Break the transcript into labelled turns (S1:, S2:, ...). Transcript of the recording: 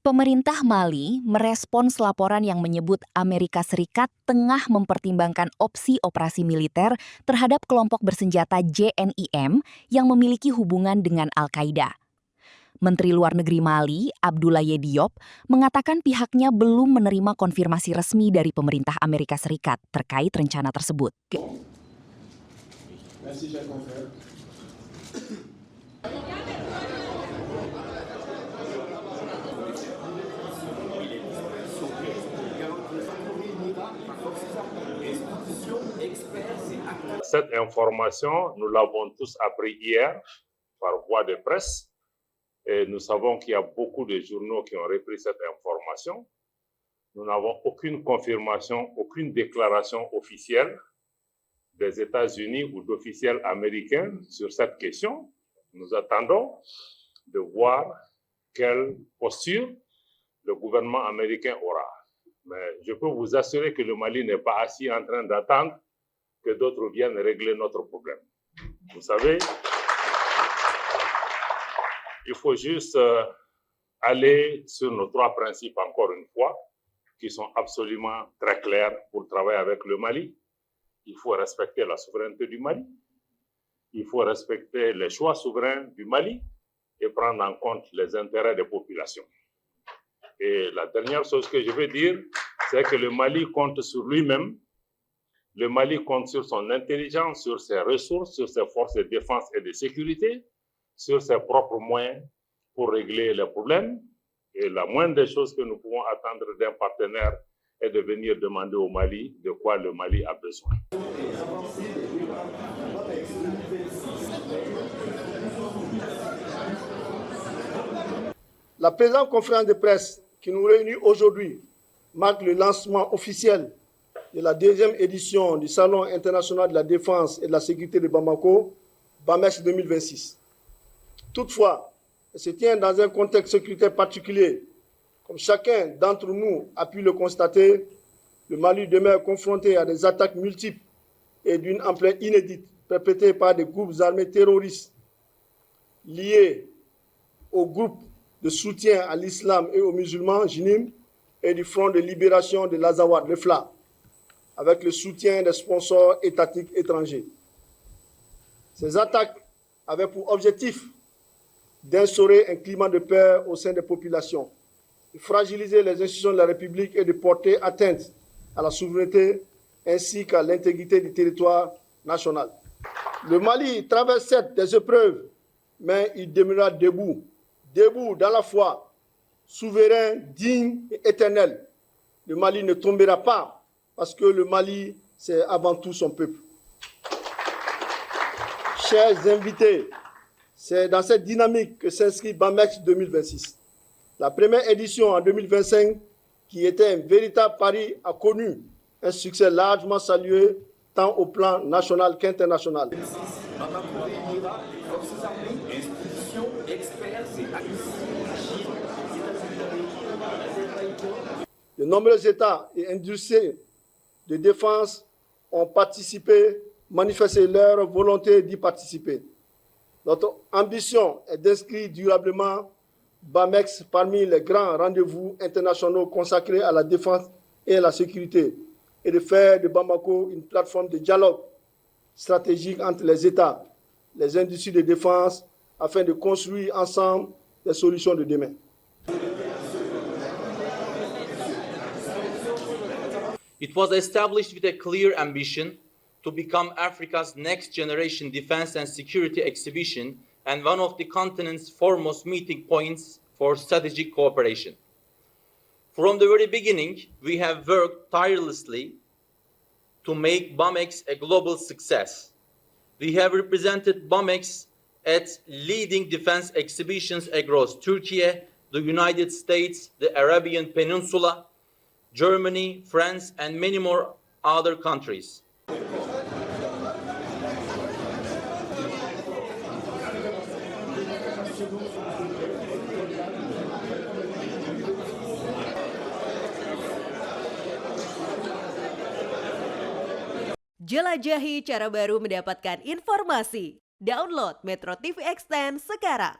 S1: Pemerintah Mali merespons laporan yang menyebut Amerika Serikat tengah mempertimbangkan opsi operasi militer terhadap kelompok bersenjata JNIM yang memiliki hubungan dengan Al-Qaeda. Menteri Luar Negeri Mali, Abdoulaye Diop, mengatakan pihaknya belum menerima konfirmasi resmi dari pemerintah Amerika Serikat terkait rencana tersebut.
S2: Cette information, nous l'avons tous appris hier par voie de presse et nous savons qu'il y a beaucoup de journaux qui ont repris cette information. Nous n'avons aucune confirmation, aucune déclaration officielle des États-Unis ou d'officiels américains sur cette question. Nous attendons de voir quelle posture le gouvernement américain aura. Mais je peux vous assurer que le Mali n'est pas assis en train d'attendre que d'autres viennent régler notre problème. Vous savez, il faut juste aller sur nos trois principes, encore une fois, qui sont absolument très clairs pour travailler avec le Mali. Il faut respecter la souveraineté du Mali. Il faut respecter les choix souverains du Mali et prendre en compte les intérêts des populations. Et la dernière chose que je veux dire, c'est que le Mali compte sur lui-même. Le Mali compte sur son intelligence, sur ses ressources, sur ses forces de défense et de sécurité, sur ses propres moyens pour régler les problèmes. Et la moindre des choses que nous pouvons attendre d'un partenaire est de venir demander au Mali de quoi le Mali a besoin.
S3: La présente conférence de presse qui nous réunit aujourd'hui marque le lancement officiel de la deuxième édition du Salon international de la défense et de la sécurité de Bamako, BAMEX 2026. Toutefois, elle se tient dans un contexte sécuritaire particulier. Comme chacun d'entre nous a pu le constater, le Mali demeure confronté à des attaques multiples et d'une ampleur inédite perpétrées par des groupes armés terroristes liés au groupe de soutien à l'islam et aux musulmans, JNIM, et du Front de libération de l'Azawad, le FLA, avec le soutien des sponsors étatiques étrangers. Ces attaques avaient pour objectif d'instaurer un climat de peur au sein des populations, de fragiliser les institutions de la République et de porter atteinte à la souveraineté ainsi qu'à l'intégrité du territoire national. Le Mali traverse certes des épreuves, mais il demeurera debout dans la foi, souverain, digne et éternel. Le Mali ne tombera pas parce que le Mali, c'est avant tout son peuple. Chers invités, c'est dans cette dynamique que s'inscrit BAMEX 2026. La première édition en 2025, qui était un véritable pari, a connu un succès largement salué tant au plan national qu'international. De nombreux États et industries de défense ont participé, manifesté leur volonté d'y participer. Notre ambition est d'inscrire durablement BAMEX parmi les grands rendez-vous internationaux consacrés à la défense et à la sécurité et de faire de Bamako une plateforme de dialogue stratégique entre les États, les industries de défense, afin de construire ensemble des solutions de demain.
S4: It was established with a clear ambition to become Africa's next generation defense and security exhibition and one of the continent's foremost meeting points for strategic cooperation. From the very beginning, we have worked tirelessly to make BAMEX a global success. We have represented BAMEX at leading defense exhibitions across Turkey, the United States, the Arabian Peninsula, Germany, France, and many more other countries.
S5: Jelajahi cara baru mendapatkan informasi. Download Metro TV Extend sekarang.